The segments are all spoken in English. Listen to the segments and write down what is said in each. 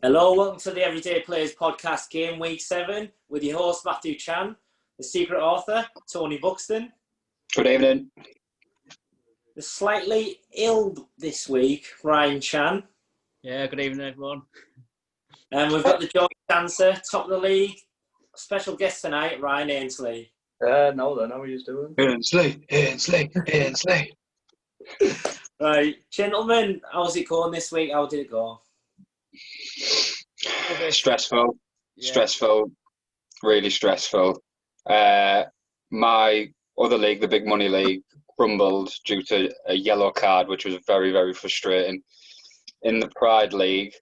Hello, welcome to the Everyday Players podcast, Game Week 7, with your host Matthew Chan, the secret author Tony Buxton. Good evening. The slightly ill this week, Ryan Chan. Yeah, good evening, everyone. And we've got the joint dancer, top of the league, special guest tonight, Ryan Aynsley. No, then, how are you doing? Aynsley. Right, gentlemen, how's it going this week? How did it go? Stressful, really stressful. My other league, the Big Money League, crumbled due to a yellow card, which was very, very frustrating. In the Pride League,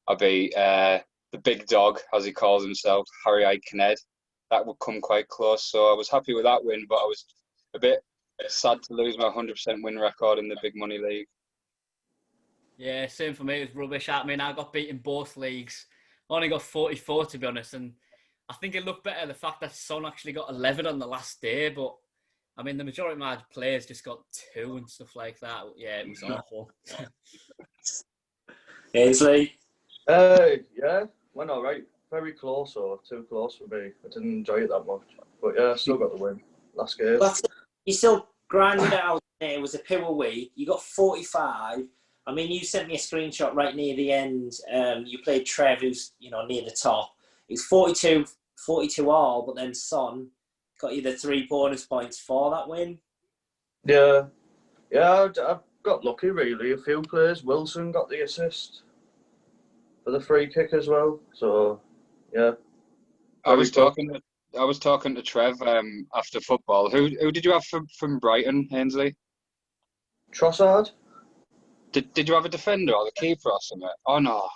I beat the big dog, as he calls himself, Harry I'd. That would come quite close, so I was happy with that win, but I was a bit sad to lose my 100% win record in the Big Money League. Yeah, same for me. It was rubbish. I mean, I got beat in both leagues. I only got 44, to be honest, and I think it looked better the fact that Son actually got 11 on the last day, but I mean, the majority of my players just got 2 and stuff like that. Yeah, it was awful. Aynsley? Yeah, went all right. Very close, or too close for me. I didn't enjoy it that much. But yeah, I still got the win last game. You still grinded it out. It was a pure week. You got 45. I mean, you sent me a screenshot right near the end. You played Trev, who's near the top. It was 42 all, but then Son got you the 3 bonus points for that win. Yeah, I got lucky really. A few players. Wilson got the assist for the free kick as well. So yeah. I was talking to Trev after football. Who did you have from Brighton, Aynsley? Trossard. Did you have a defender or the keeper or something? Oh no.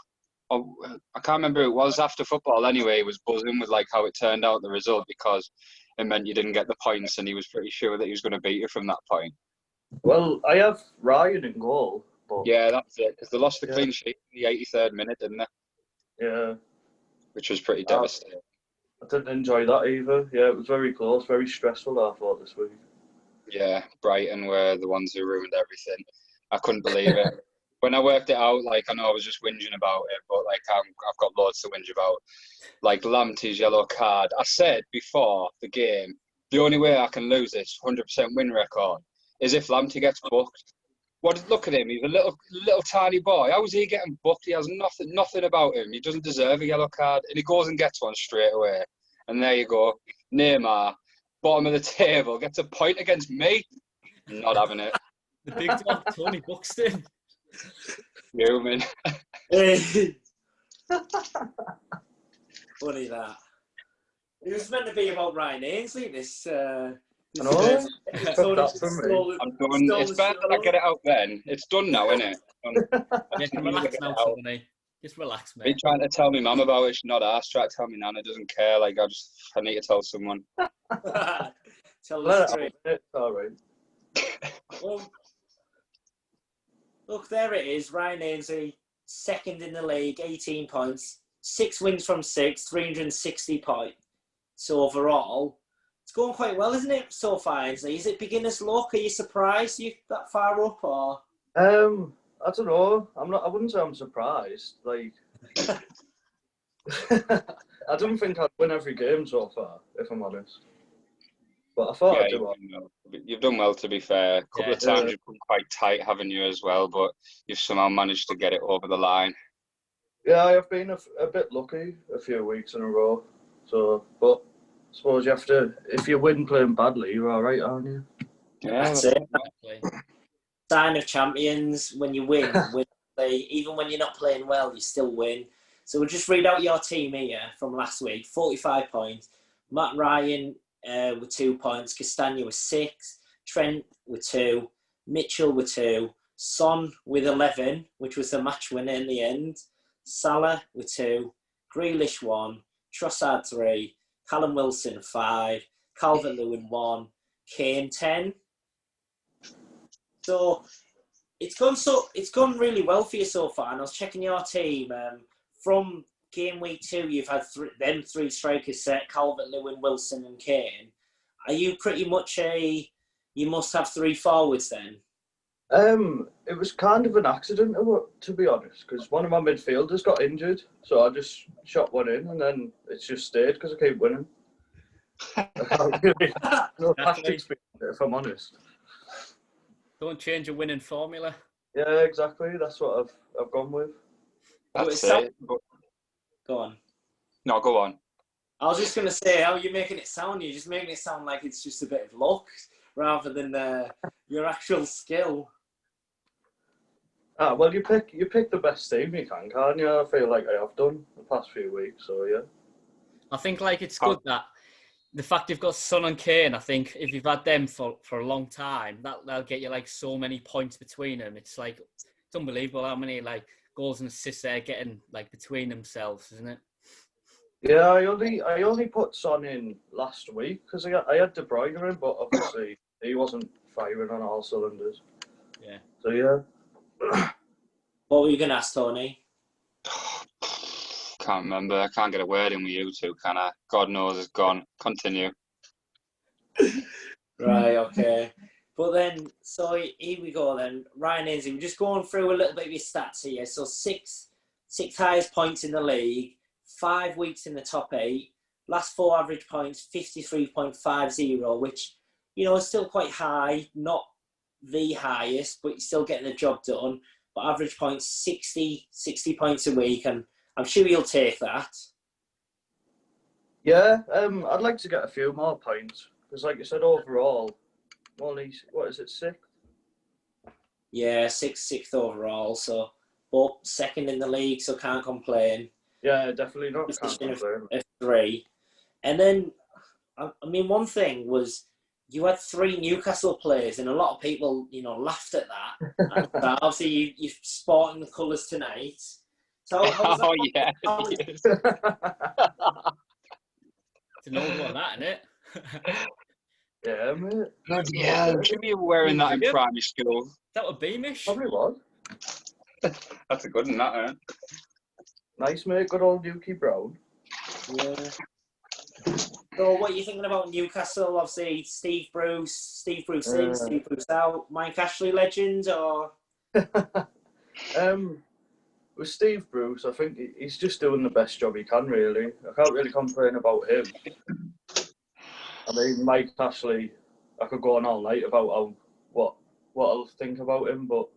Oh, I can't remember who it was after football. Anyway, he was buzzing with how it turned out, the result, because it meant you didn't get the points, and he was pretty sure that he was going to beat you from that point. Well, I have Ryan in goal. But yeah, that's it. Because they lost the clean sheet in the 83rd minute, didn't they? Yeah. Which was pretty devastating. I didn't enjoy that either. Yeah, it was very close, very stressful, I thought, this week. Yeah, Brighton were the ones who ruined everything. I couldn't believe it. When I worked it out, I know I was just whinging about it, but I've got loads to whinge about. Lamptey's yellow card. I said before the game, the only way I can lose this 100% win record is if Lamptey gets booked. Look at him. He's a little tiny boy. How is he getting booked? He has nothing about him. He doesn't deserve a yellow card, and he goes and gets one straight away. And there you go. Neymar, bottom of the table, gets a point against me. Not having it. The big dog, Tony Buxton. Human. Funny that. It was meant to be about Ryan Aynsley, this I know. I'm done. It's better that I get it out then. It's done now, isn't it? Yeah, can relax now, Tony. Just relax, mate. Me trying to tell me mum about it, she's not asked. Try to tell me Nana doesn't care. I need to tell someone. Tell the story. It's all right. Well, look, there it is. Ryan Aynsley, second in the league, 18 points, 6 wins from 6, 360 points. So overall, it's going quite well, isn't it, so far, Aynsley? Is it beginner's luck? Are you surprised you're that far up, or? I don't know. I wouldn't say I'm surprised. I don't think I'd win every game so far, if I'm honest. But I thought I'd do well. You've done well, to be fair. A couple of times you've been quite tight, haven't you, as well? But you've somehow managed to get it over the line. Yeah, I have been a bit lucky a few weeks in a row. So, but I suppose you have to. If you win playing badly, you're all right, aren't you? Yeah, that's it. Sign of champions. When you win, even when you're not playing well, you still win. So we'll just read out your team here from last week. 45 points. Matt Ryan with 2 points. Castagna with 6. Trent with 2. Mitchell with 2. Son with 11, which was the match winner in the end. Salah with 2. Grealish 1. Trossard 3. Callum Wilson 5. Calvert-Lewin 1. Kane 10. So it's gone really well for you so far. And I was checking your team from game week 2. You've had 3 strikers set: Calvert-Lewin, Wilson, and Kane. Are you pretty much you must have 3 forwards then? It was kind of an accident, to be honest, because one of my midfielders got injured, so I just shot one in, and then it's just stayed because I keep winning. I can't really no tactics behind it, if I'm honest. Don't change a winning formula. Yeah, exactly. That's what I've gone with. That's it. Go on. No, go on. I was just going to say, how are you making it sound? You're just making it sound like it's just a bit of luck rather than your actual skill. Well, you pick the best team you can, can't you? I feel like I have done the past few weeks, so yeah. I think it's good that the fact you've got Son and Kane, I think if you've had them for a long time, that'll get you like so many points between them. It's unbelievable how many like goals and assists they're getting like between themselves, isn't it? Yeah, I only put Son in last week because I had De Bruyne in, but obviously he wasn't firing on all cylinders. Yeah. So yeah. What were you going to ask, Tony? Can't remember. I can't get a word in with you two, can I? God knows it's gone. Continue. Right, okay. But then, so here we go then. Ryan Aynsley, we're just going through a little bit of your stats here. So six highest points in the league, 5 weeks in the top 8, last 4 average points, 53.50, which, is still quite high, not the highest, but you're still getting the job done. But average points, 60 points a week, and I'm sure you'll take that. Yeah, I'd like to get a few more points because, like you said, overall, only what is it, 6th? Yeah, sixth overall. So, but second in the league, so can't complain. Yeah, definitely not. Can't Position complain. of 3, and then I mean, one thing was you had 3 Newcastle players, and a lot of people, laughed at that. And obviously, you're sporting the colours tonight. So, Oh yeah. It's an old one, that, isn't it? Yeah, mate. Bloody hell, I'm sure you were wearing that in primary school. That would be Mish. Probably was. That's a good one, that, eh? Nice, mate. Good old Yuki Brown. Yeah. So, what are you thinking about Newcastle? Obviously, Steve Bruce in, Steve Bruce out. Mike Ashley legend, or? With Steve Bruce, I think he's just doing the best job he can, really. I can't really complain about him. I mean, Mike Ashley, I could go on all night about what I'll think about him, but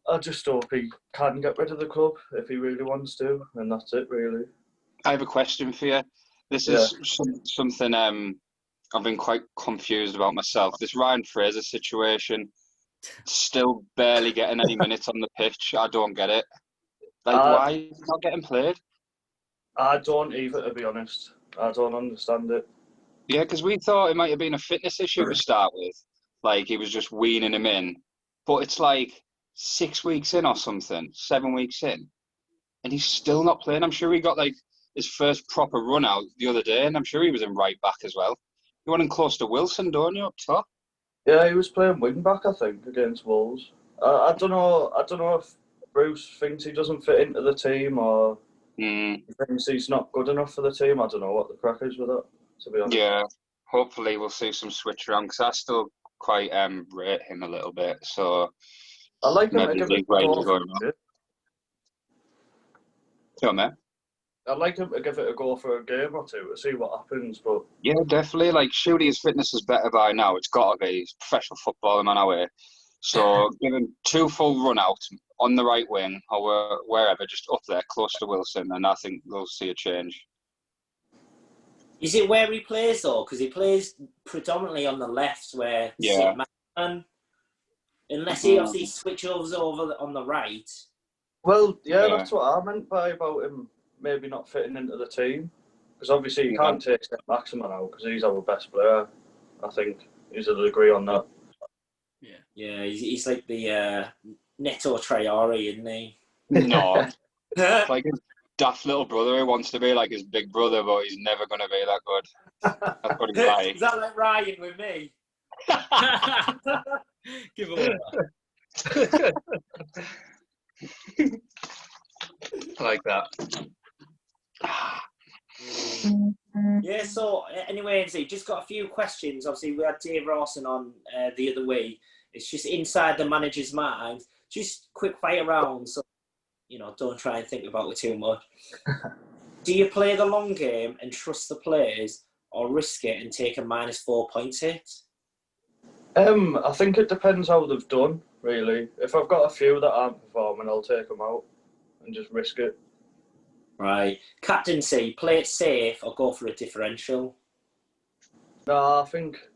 I just hope he can get rid of the club if he really wants to, and that's it, really. I have a question for you. This is something I've been quite confused about myself. This Ryan Fraser situation, still barely getting any minutes on the pitch. I don't get it. Why is he not getting played? I don't either, to be honest. I don't understand it. Yeah, because we thought it might have been a fitness issue to start with. Like, he was just weaning him in. But it's like 6 weeks in or something, 7 weeks in. And he's still not playing. I'm sure he got, his first proper run out the other day, and I'm sure he was in right back as well. You want him close to Wilson, don't you, up top? Yeah, he was playing wing back, I think, against Wolves. I don't know if Bruce thinks he doesn't fit into the team or he thinks he's not good enough for the team. I don't know what the crack is with it, to be honest. Yeah, hopefully we'll see some switch around, because I still quite rate him a little bit. So I like him to maybe give he's it a go. I'd like him to give it a go for a game or two to see what happens. But yeah, definitely. Surely his fitness is better by now. It's got to be. He's a professional footballer, man, away. So give him 2 full run out on the right wing or wherever, just up there, close to Wilson, and I think we'll see a change. Is it where he plays though? Because he plays predominantly on the left, where man, unless he obviously switches over on the right. Well, yeah, that's what I meant by about him maybe not fitting into the team. Because obviously you can't take Step Maxima now because he's our best player. I think he's a degree on that. Yeah, he's like the Neto Traore, isn't he? No. It's like his daft little brother who wants to be like his big brother, but he's never going to be that good. That's what he's like. Is that like Ryan with me? Give him I like that. Yeah, so anyway, Ainsley, just got a few questions. Obviously, we had Dave Rawson on the other week. It's just inside the manager's mind. Just quick fire round, so don't try and think about it too much. Do you play the long game and trust the players, or risk it and take a -4 points hit? I think it depends how they've done, really. If I've got a few that aren't performing, I'll take them out and just risk it. Right. Captaincy, play it safe or go for a differential? No, I think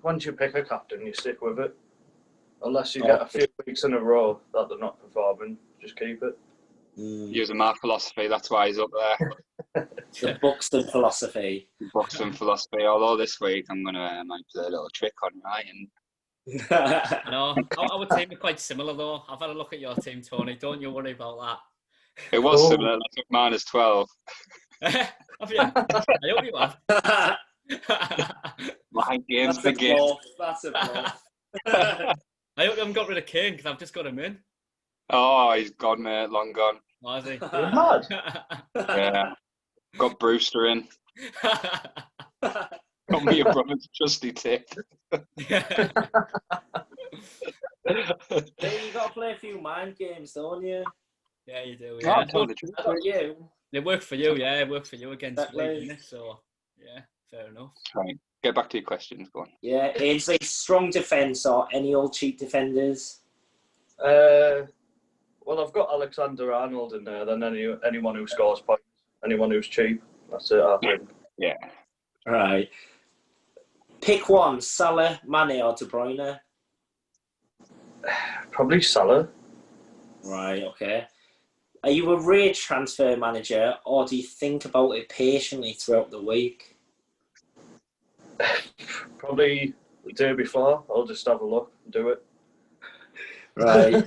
once you pick a captain, you stick with it. Unless you get a few weeks in a row that they're not performing, just keep it. Using my philosophy, that's why he's up there. The Buxton philosophy. Buxton philosophy. Although this week I'm gonna might play a little trick on Ryan. No, our team are quite similar though. I've had a look at your team, Tony. Don't you worry about that. It was similar. I took -12. Have you? I hope you have. My game's That's a begin. bluff. That's a bluff. I hope you haven't got rid of Kane because I've just got him in. Oh, he's gone, mate. Long gone. Oh, is he? You're mad. Yeah. Got Brewster in. Got me a brother's trusty tip. Yeah, you got to play a few mind games, don't you? Yeah, you do. Yeah, Yeah. You. It worked for you, yeah. It worked for you against Exactly. Leeds, didn't it? So, yeah, fair enough. Right. Get back to your questions. Go on. Yeah, Aynsley, strong defence or any old cheap defenders? Well, I've got Alexander Arnold in there. Then anyone who scores points, anyone who's cheap. That's it, I think. Yeah. Right. Pick one: Salah, Mane, or De Bruyne. Probably Salah. Right. Okay. Are you a rage transfer manager, or do you think about it patiently throughout the week? Probably the day before. I'll just have a look and do it. Right.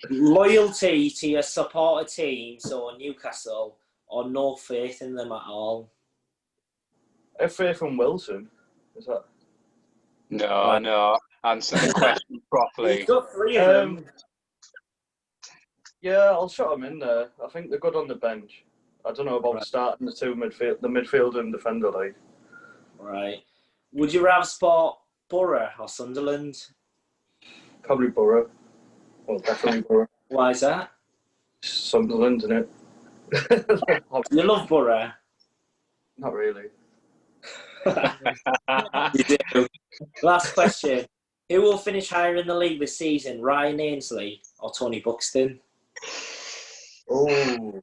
Loyalty to your supporter team, so Newcastle, or no faith in them at all? Have faith in Wilson. Is that? No. Answer the question properly. You've got 3 of them. Yeah, I'll shut them in there. I think they're good on the bench. I don't know about starting the midfield and defender league. Right. Would you rather sport Borough or Sunderland? Probably Borough. Well, definitely Borough. Why is that? Sunderland, isn't it? You love Borough. Not really. You do. Last question. Who will finish higher in the league this season, Ryan Aynsley or Tony Buxton? Oh,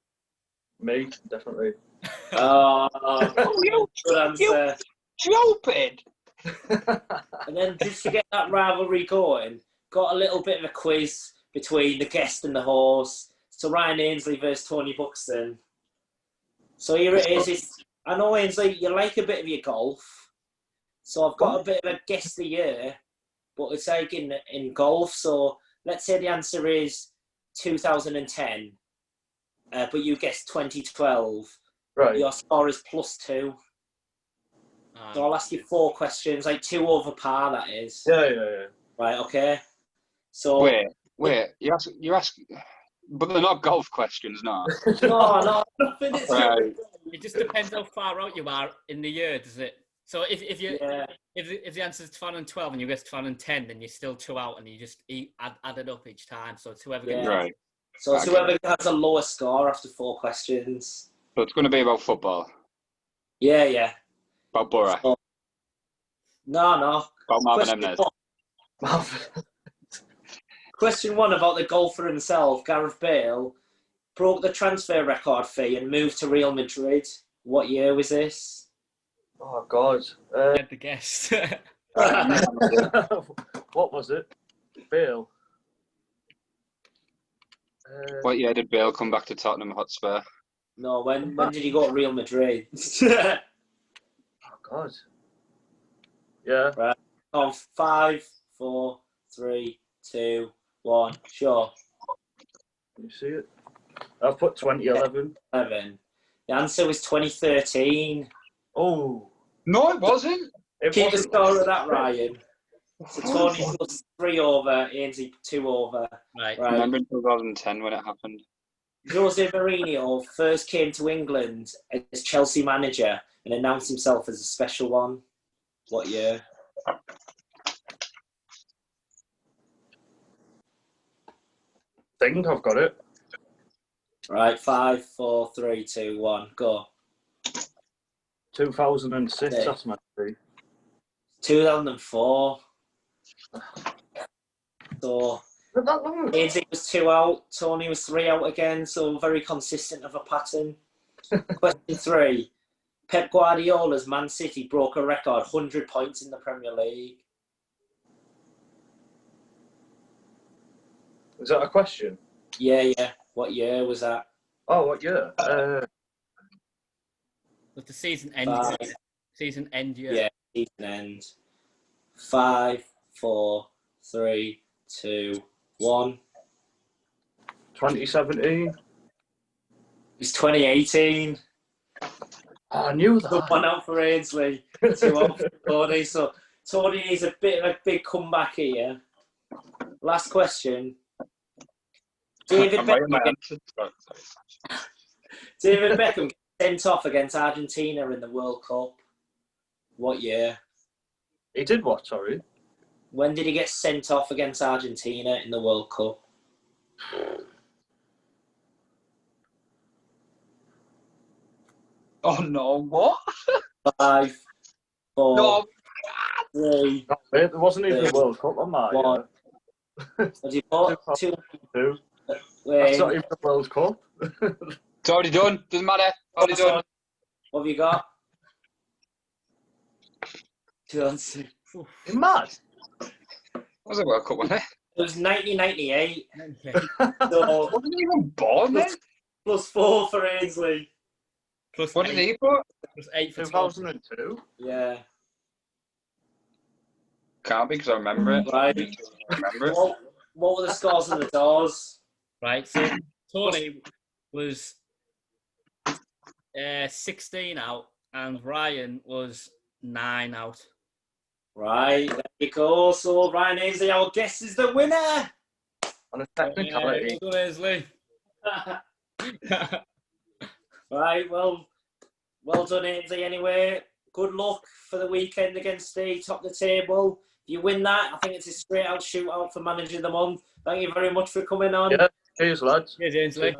me, definitely. Good answer. Stupid. And then just to get that rivalry going, got a little bit of a quiz between the guest and the host. So Ryan Aynsley versus Tony Buxton. So here it is. I know, Aynsley, you like a bit of your golf. So I've got a bit of a guess of the year, but it's like in golf. So let's say the answer is 2010, but you guessed 2012. Right. Your score is +2. So I'll ask you 4 questions, like 2 over par, that is. Yeah. Right, okay. So Wait. You ask, but they're not golf questions, no. No, nothing. Right. It just depends how far out you are in the year, does it? So if the answer is 2012 and you guess 2010, then you're still 2 out, and you just add it up each time. So it's whoever gets Right. So it's whoever has a lower score after 4 questions. So it's going to be about football. Yeah. About Borough. So, no. About Marvin Emnes. Question 1 about the golfer himself, Gareth Bale, broke the transfer record fee and moved to Real Madrid. What year was this? Oh, God. Get the guess. What was it? Bale. What year did Bale come back to Tottenham Hotspur? No, when did he go to Real Madrid? Oh, God. Yeah. Right. On 5, 4, 3, 2, 1. Sure. Can you see it? I've put 2011. 11. The answer was 2013. Oh. No, it wasn't. Keep the score of that, Ryan. So Tony plus 3 over, Ainsley 2 over. Right. I remember in 2010 when it happened. Jose Mourinho first came to England as Chelsea manager and announced himself as a special one. What year? think I've got it. Right, 5, 4, 3, 2, 1, go. 2006, Okay. that's meant to be. 2004. So Is that long ago? Ainsley was 2 out, Tony was 3 out again, so very consistent of a pattern. Question 3. Pep Guardiola's Man City broke a record 100 points in the Premier League. Is that a question? Yeah. What year was that? Oh, what year? Was the season end? 5. Season end year. Yeah, season end. 5, 4, 3, 2, 1. 2017. It's 2018. Oh, I knew Good that. one out for Aynsley. 2 out for Tony. So Tony needs a bit of a big comeback here. Last question. David I'm writing my Beckham answer. gets sent off against Argentina in the World Cup. What year? He did what, sorry? When did he get sent off against Argentina in the World Cup? Oh no! What? 5, 4, No. 3, No, mate, there wasn't even a World Cup on that 1. year. What do you put? 2. 2. That's Wait, not even the World Cup. It's already done. Doesn't matter. Already done. what have you got? 2006. You're mad. Was it World Cup, wasn't it? It was 1998. Yeah. So Wasn't he even born then? +4 for Aynsley. Plus What did 8, he put? plus 8 for Tom. 2002. Yeah. Can't be because I remember it. Right. I remember it. What were the scores on the doors? Right, so Tony was 16 out and Ryan was 9 out. Right, there you go. So Ryan Ainsley, our guest, is the winner. On a technicality. Well done, Aynsley. Right, well done, Ainsley. Anyway, good luck for the weekend against the top of the table. If you win that, I think it's a straight out shootout for Manager of the Month. Thank you very much for coming on. Yeah, cheers, lads. Cheers, Aynsley.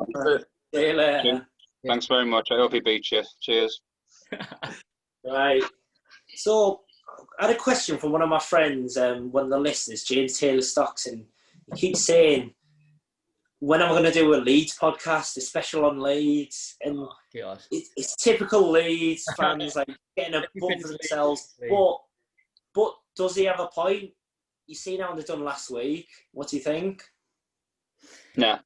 See you later. Thanks very much. I hope he beats you. Cheers. Right. So, I had a question from one of my friends, one of the listeners, James Taylor Stocks, and he keeps saying, when am I going to do a Leeds podcast, a special on Leeds? And God. it's typical Leeds fans, like getting a book for themselves. But does he have a point? You seen how they done last week. What do you think? Nah.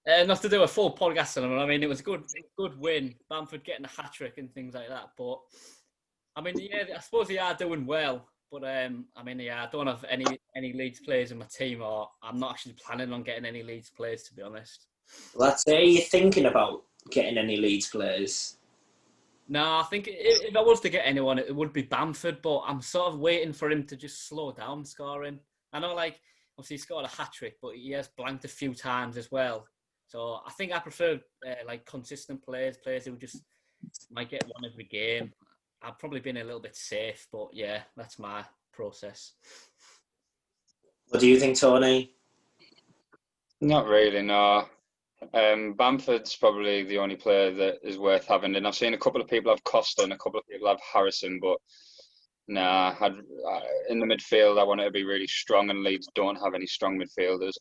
Not to do a full podcast on him. I mean, it was a good win. Bamford getting a hat-trick and things like that. But, I mean, yeah, I suppose they are doing well. But, I mean, yeah, I don't have any Leeds players in my team, or I'm not actually planning on getting any Leeds players, to be honest. Well, that's it. Are you thinking about getting any Leeds players? No, I think if I was to get anyone, it would be Bamford, but I'm sort of waiting for him to just slow down scoring. I know, like, obviously he scored a hat-trick, but he has blanked a few times as well. So I think I prefer, like, consistent players who just might get one every game. I've probably been a little bit safe, but yeah, that's my process. What do you think, Tony? Not really, no. Bamford's probably the only player that is worth having. And I've seen a couple of people have Costa and a couple of people have Harrison, but nah, in the midfield, I want it to be really strong, and Leeds don't have any strong midfielders.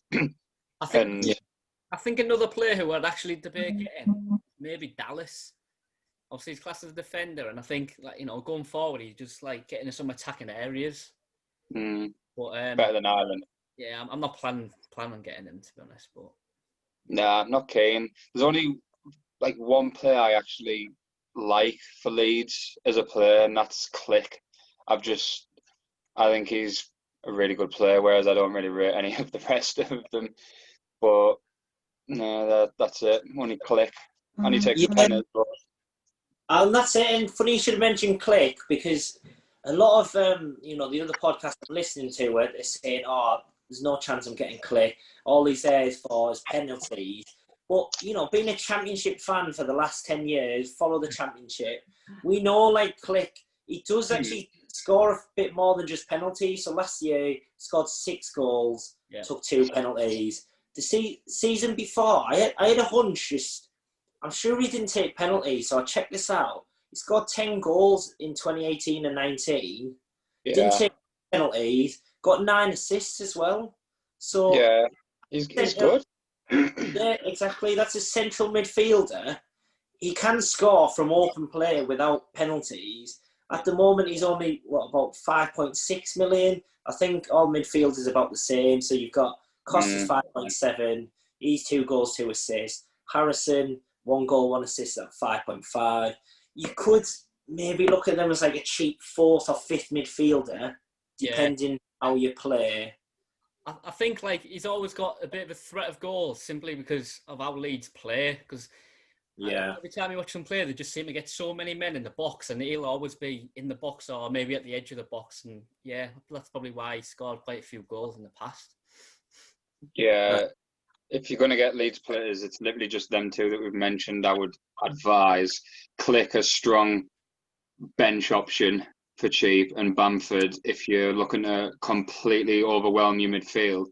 I think another player who I'd actually debate getting, maybe Dallas. Obviously, he's classed as a defender, and I think, like, you know, going forward, he's just like getting in some attacking areas. But better than Ireland. Yeah, I'm not planning on getting him, to be honest. But nah, I'm not keen. There's only like one player I actually like for Leeds as a player, and that's Click. I think he's a really good player, whereas I don't really rate any of the rest of them. But no, that's it. Only Click. And he takes the penalty. And that's it. And funny you should have mentioned Click, because a lot of the other podcasts I'm listening to are saying, there's no chance I'm getting Click. All he's there is for is penalties. But, being a Championship fan for the last 10 years, follow the Championship, we know, like, Click, he does actually score a bit more than just penalties. So last year, he scored 6 goals, took 2 penalties. the season before, I had a hunch. I'm sure he didn't take penalties, so I checked this out. He scored 10 goals in 2018 and 19. Yeah. Didn't take penalties. Got 9 assists as well. So yeah, he's good. Yeah, exactly. That's a central midfielder. He can score from open play without penalties. At the moment, he's only, about 5.6 million? I think all midfielders are about the same. So you've got Costa's 5.7. He's 2 goals, 2 assists. Harrison, 1 goal, 1 assist at 5.5. You could maybe look at them as like a cheap 4th or 5th midfielder, depending how you play. I think like he's always got a bit of a threat of goals simply because of how Leeds play. Because every time you watch them play, they just seem to get so many men in the box, and he'll always be in the box or maybe at the edge of the box. And yeah, that's probably why he scored quite a few goals in the past. Yeah, if you're going to get Leeds players, it's literally just them two that we've mentioned. I would advise click a strong bench option for cheap, and Bamford, if you're looking to completely overwhelm your midfield,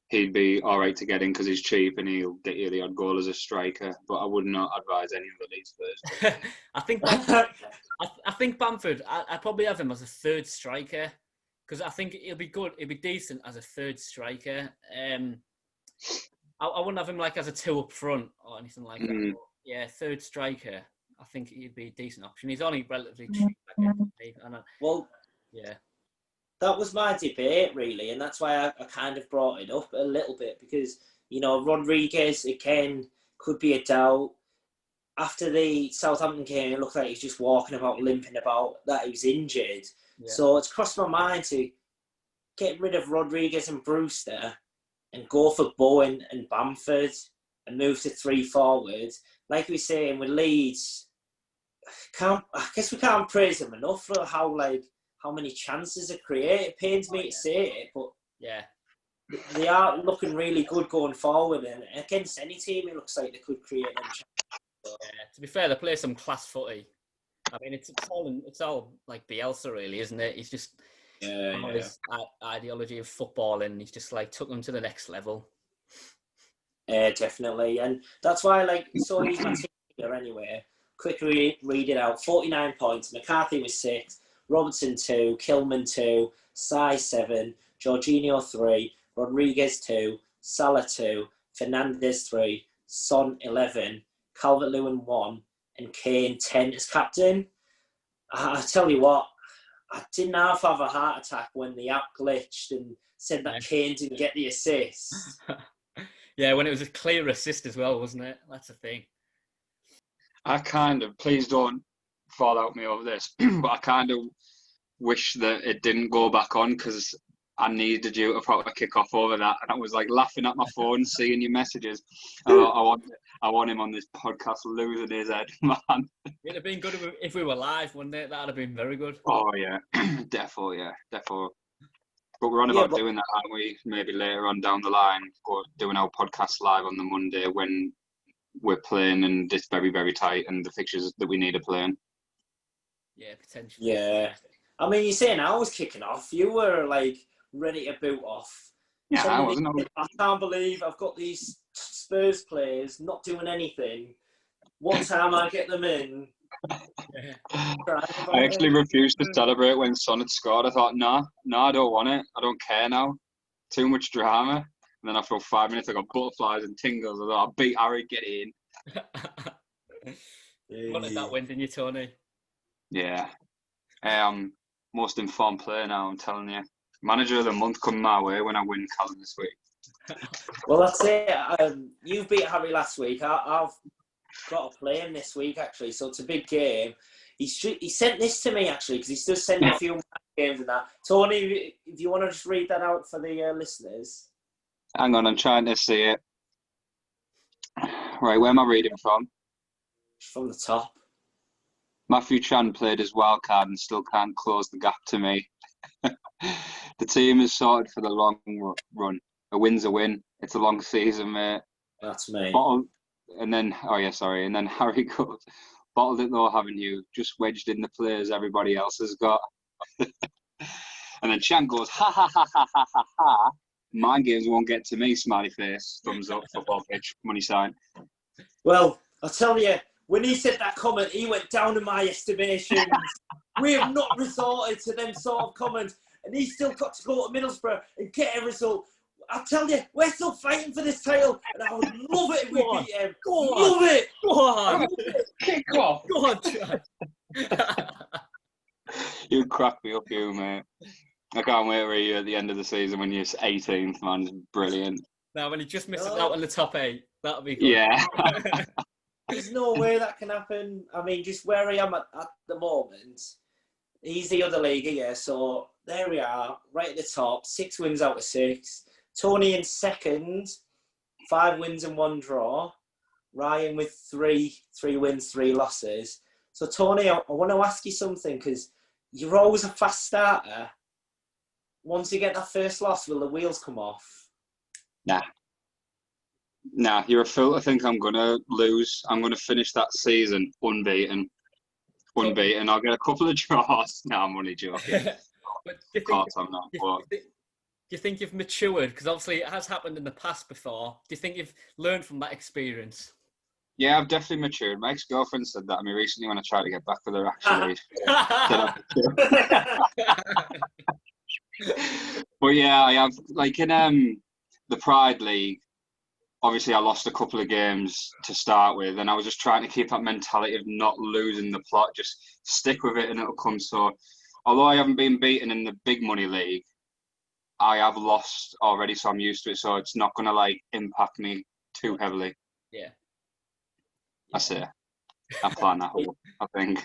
he'd be all right to get in because he's cheap and he'll get you the odd goal as a striker. But I would not advise any of the Leeds players. I think Bamford, I'd probably have him as a 3rd striker because I think he'll be good. He'll be decent as a 3rd striker. I wouldn't have him like as a 2 up front or anything like that. But yeah, 3rd striker. I think he'd be a decent option. He's only relatively cheap. That was my debate, really, and that's why I kind of brought it up a little bit because, Rodriguez, again, could be a doubt. After the Southampton game, it looked like he's just walking about, limping about, that he was injured. Yeah. So it's crossed my mind to get rid of Rodriguez and Brewster and go for Bowen and Bamford and move to 3 forwards. Like we were saying with Leeds, I guess we can't praise them enough for how many chances they create. It pains me to say it, but they are looking really good going forward. And against any team, it looks like they could create them chances. Yeah, to be fair, they play some class footy. I mean, it's all like Bielsa, really, isn't it? He's just his ideology of football, and he's just like took them to the next level. Definitely, and that's why so he's my team here anyway. Quickly read it out. 49 points. McCarthy was 6. Robertson 2. Kilman 2. Sai 7. Jorginho 3. Rodriguez 2. Salah 2. Fernandes 3. Son 11. Calvert-Lewin 1. And Kane 10 as captain. I tell you what, I didn't have a heart attack when the app glitched and said that Kane didn't get the assist. Yeah, when it was a clear assist as well, wasn't it? That's the thing. Please don't fall out me over this, but I kind of wish that it didn't go back on because I needed you to probably kick off over that. And I was like laughing at my phone, seeing your messages. I want him on this podcast losing his head, man. It'd have been good if we were live, wouldn't it? That'd have been very good. Oh, yeah. Defo. But we're on about doing that, aren't we? Maybe later on down the line, doing our podcast live on the Monday when we're playing and it's very, very tight and the fixtures that we need are playing. Yeah, potentially. Yeah. I mean, you're saying I was kicking off. You were ready to boot off. Yeah, I wasn't. I can't believe I've got these Spurs players not doing anything. One time I get them in. I actually refused to celebrate when Son had scored. I thought, no, I don't want it. I don't care now. Too much drama. And then after 5 minutes, I got butterflies and tingles. I thought, I'll beat Harry, get in. Wanted that win, didn't you, Tony? Yeah. Most informed player now, I'm telling you. Manager of the month come my way when I win Callum this week. Well, that's it. You beat Harry last week. I've got to play him this week, actually. So it's a big game. He sent this to me, actually, because he's still sending a few games and that. Tony, if you want to just read that out for the listeners. Hang on, I'm trying to see it. Right, where am I reading from? From the top. Matthew Chan played his wild card and still can't close the gap to me. The team is sorted for the long run. A win's a win. It's a long season, mate. That's me. And then Harry goes, bottled it though, haven't you? Just wedged in the players everybody else has got. And then Chan goes, ha ha ha ha ha ha ha. Mind games won't get to me, smiley face, thumbs up, football pitch, money sign. Well, I'll tell you, when he said that comment, he went down in my estimations. We have not resorted to them sort of comments, and he's still got to go to Middlesbrough and get a result. I tell you, we're still fighting for this title, and I would love it if we beat him. Love it! Go on! Kick off! Go on, Chad! You crack me up, you, mate. I can't wait for you at the end of the season when you're 18th, man. It's brilliant. Now, when he just misses out in the top 8, that'll be good. Yeah. There's no way that can happen. I mean, just where I am at the moment, he's the other league here, so there we are, right at the top, 6 wins out of 6. Tony in second, 5 wins and 1 draw. Ryan with 3 wins, 3 losses. So, Tony, I want to ask you something, because you're always a fast starter. Once you get that first loss, will the wheels come off? Nah, you're a fool. I think I'm going to lose. I'm going to finish that season unbeaten. I'll get a couple of draws. No, I'm only joking. Of course I'm not. Do you think you've matured? Because obviously it has happened in the past before. Do you think you've learned from that experience? Yeah, I've definitely matured. My ex-girlfriend said that to me recently when I tried to get back with her, actually. But yeah, I have, like in the Pride League, obviously I lost a couple of games to start with, and I was just trying to keep that mentality of not losing the plot, just stick with it and it'll come. So although I haven't been beaten in the big money league, I have lost already, so I'm used to it, so it's not going to like impact me too heavily. Yeah. That's it. I plan that whole, I think.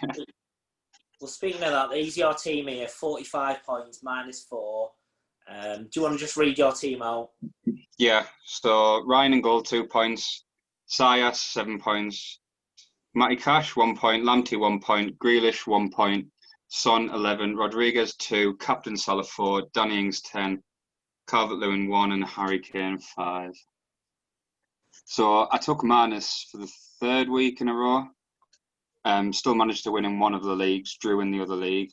Well, speaking of that, there's your team here, 45 points, -4. Do you want to just read your team out? Yeah, so Ryan in goal, 2 points. Sayas, 7 points. Matty Cash, 1 point. Lamptey, 1 point. Grealish, 1 point. Son, 11. Rodriguez, 2. Captain Salah, 4. Danny Ings, 10. Calvert-Lewin, 1. And Harry Kane, 5. So I took Manus for the 3rd week in a row. Still managed to win in one of the leagues, drew in the other league.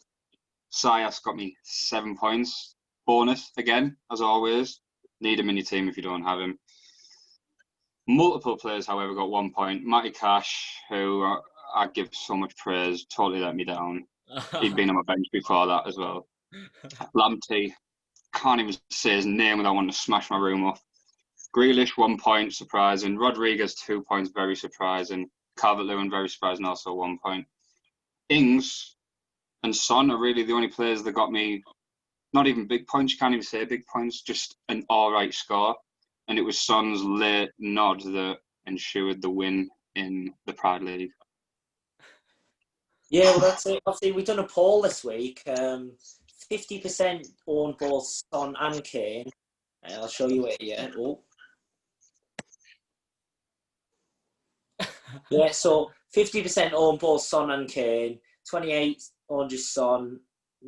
Sayas got me 7 points. Bonus, again, as always. Need him in your team if you don't have him. Multiple players, however, got 1 point. Matty Cash, who I give so much praise, totally let me down. He'd been on my bench before that as well. Lamptey, can't even say his name without wanting to smash my room off. Grealish, 1 point, surprising. Rodriguez, 2 points, very surprising. Calvert-Lewin, very surprising, also 1 point. Ings and Son are really the only players that got me, not even big points, you can't even say big points, just an all-right score. And it was Son's late nod that ensured the win in the Pride League. Yeah, well, that's it. Obviously, we've done a poll this week. 50% own both Son and Kane. I'll show you it here. Oh. Yeah, so 50% own both Son and Kane. 28 own just Son.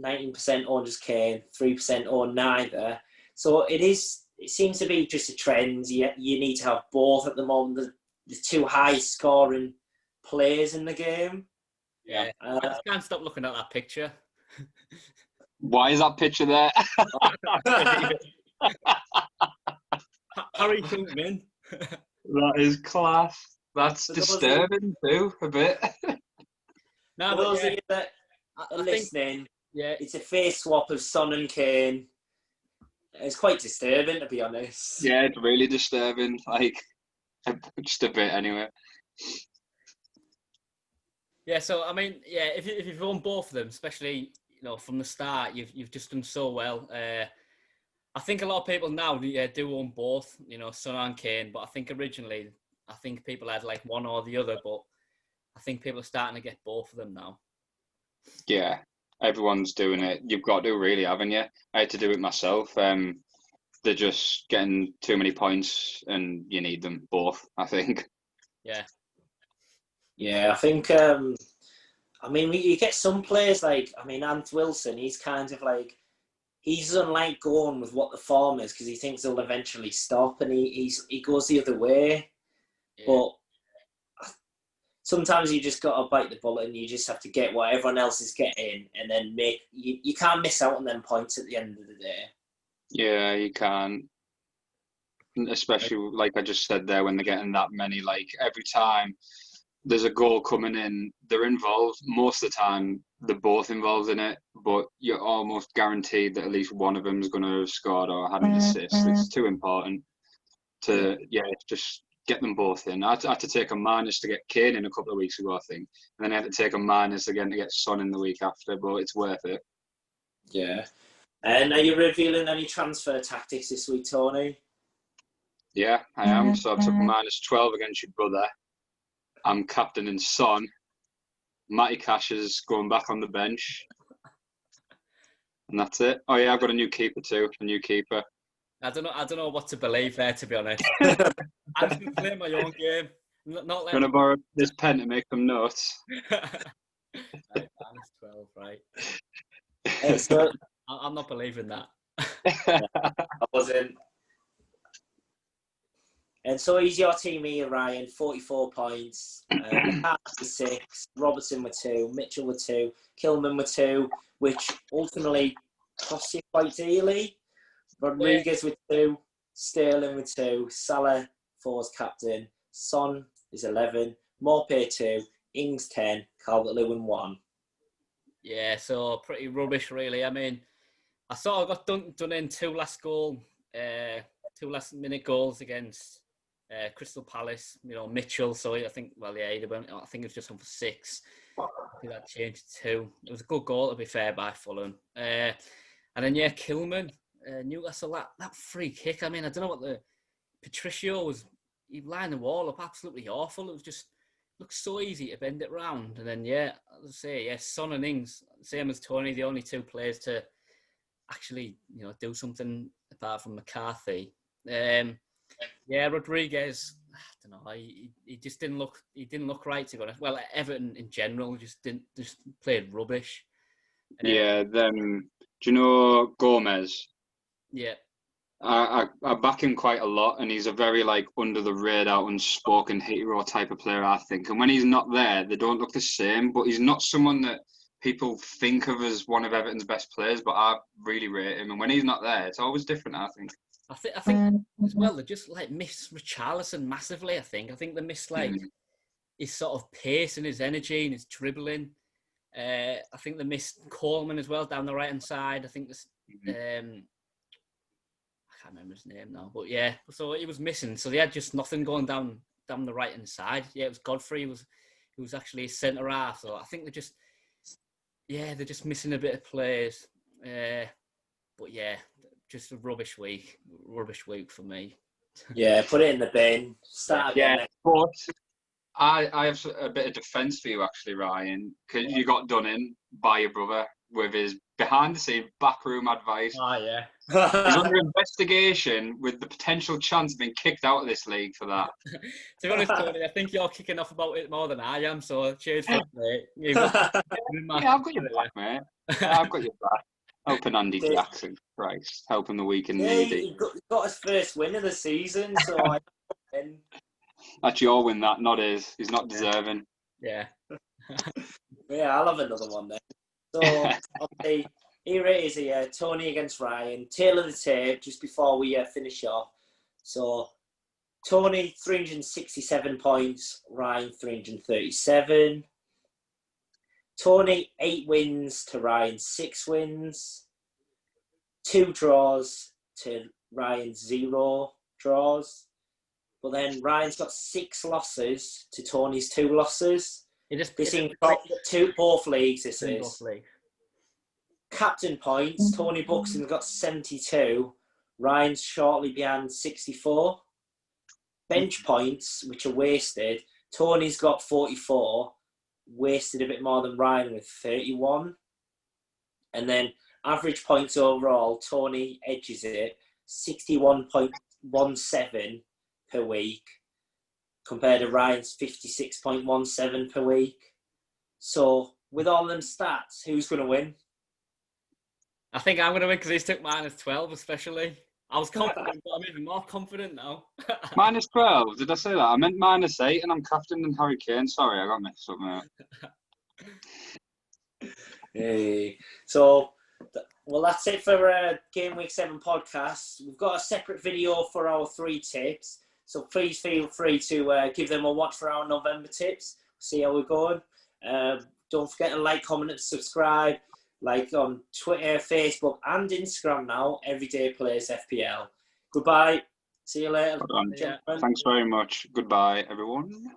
19% own just Kane. 3% own neither. So it seems to be just a trend. You need to have both at the moment. The 2 highest scoring players in the game. Yeah, I just can't stop looking at that picture. Why is that picture there? Harry Kane. That is class. That's disturbing too, a bit. For those of you that are listening, it's a face swap of Son and Kane. It's quite disturbing, to be honest. Yeah, it's really disturbing. Like, just a bit anyway. Yeah, so I mean, yeah, if you've owned both of them, especially from the start, you've just done so well. I think a lot of people now do own both, Son and Kane. But I think originally, people had like one or the other. But I think people are starting to get both of them now. Yeah, everyone's doing it. You've got to, really, haven't you? I had to do it myself. They're just getting too many points, and you need them both, I think. Yeah. Yeah, I think. You get some players like, Ant Wilson. He's kind of like, he doesn't like going with what the form is because he thinks they'll eventually stop, and he goes the other way. Yeah. But sometimes you just got to bite the bullet, and you just have to get what everyone else is getting, and then you can't miss out on them points at the end of the day. Yeah, you can't. especially like I just said there, when they're getting that many, like every time there's a goal coming in, they're involved. Most of the time, they're both involved in it, but you're almost guaranteed that at least one of them is going to have scored or had an assist. It's too important to, just get them both in. I had to take a minus to get Kane in a couple of weeks ago, I think. And then I had to take a minus again to get Son in the week after, but it's worth it. Yeah. And are you revealing any transfer tactics this week, Tony? Yeah, I am. So I took a minus 12 against your brother. I'm captaining Son. Matty Cash is going back on the bench. And that's it. Oh yeah, I've got a new keeper too. A new keeper. I don't know what to believe there, to be honest. I'm just going to play my own game. Not Going to borrow this pen to make them nuts. Right, minus 12, right. So, I'm not believing that. I wasn't. And so he's your team here, Ryan. 44 points. McCarthy 6, Robertson with 2, Mitchell with 2, Kilman with 2, which ultimately costs you quite dearly. Rodriguez with 2, Sterling with 2, Salah 4's captain, Son is 11, Morpay 2, Ings 10, Calvert-Lewin 1. Yeah, so pretty rubbish, really. I mean, I sort of got done in two last minute goals against Crystal Palace. Mitchell. So I think, I think it was just on for 6. I think that changed to 2. It was a good goal, to be fair, by Fulham. And then Kilman, Newcastle, that free kick. I mean, I don't know what Patricio was. He lined the wall up absolutely awful. It was just looked so easy to bend it round. And then, as I say, Son and Ings, same as Tony, the only 2 players to actually, do something apart from McCarthy. Rodriguez, I don't know, he just didn't look right, to be honest. Well, Everton in general just played rubbish. Do you know Gomez? Yeah. I back him quite a lot, and he's a very under the radar, unspoken hero type of player, I think. And when he's not there, they don't look the same. But he's not someone that people think of as one of Everton's best players. But I really rate him, and when he's not there, it's always different, I think. I think as well, they just miss Richarlison massively. I think they miss his sort of pace and his energy and his dribbling. I think they missed Coleman as well down the right hand side. I think this. I can't remember his name now, but so he was missing. So they had just nothing going down the right hand side. Yeah, it was Godfrey who was actually a centre half. So I think they're just missing a bit of players. But just a rubbish week for me. Yeah, put it in the bin. Start again. But I have a bit of defence for you actually, Ryan, because you got done in by your brother with his behind-the-scenes backroom advice. Oh, yeah. He's under investigation with the potential chance of being kicked out of this league for that. To be honest, Tony, I think you're kicking off about it more than I am, so cheers for it, mate. I've got your back, mate. I've got your back. Helping Andy Jackson, Christ. Helping the weak and needy. He got his first win of the season, so That's your win, that, not his. He's not deserving. Yeah. I'll have another one then. So, okay, here it is here. Tony against Ryan. Tail of the tape, just before we finish off. So, Tony, 367 points. Ryan, 337. Tony, 8 wins to Ryan, 6 wins. 2 draws to Ryan, 0 draws. But then Ryan's got 6 losses to Tony's 2 losses. This in both leagues, this is. Both leagues. Captain points, Tony Buxton's got 72. Ryan's shortly behind 64. Bench points, which are wasted, Tony's got 44. Wasted a bit more than Ryan with 31. And then average points overall, Tony edges it 61.17 per week compared to Ryan's 56.17 per week. So with all them stats, who's going to win? I think I'm going to win because he's took minus 12 especially. I was confident, but I'm even more confident now. Minus 12? Did I say that? I meant minus 8 and I'm captaining Harry Kane. Sorry, I got mixed up, mate. Hey. So Well, that's it for Game Week 7 podcast. We've got a separate video for our 3 tips. So please feel free to give them a watch for our November tips. See how we're going. Don't forget to like, comment, and subscribe. Like on Twitter, Facebook, and Instagram now. Everyday Plays FPL. Goodbye. See you later. Thanks very much. Goodbye, everyone.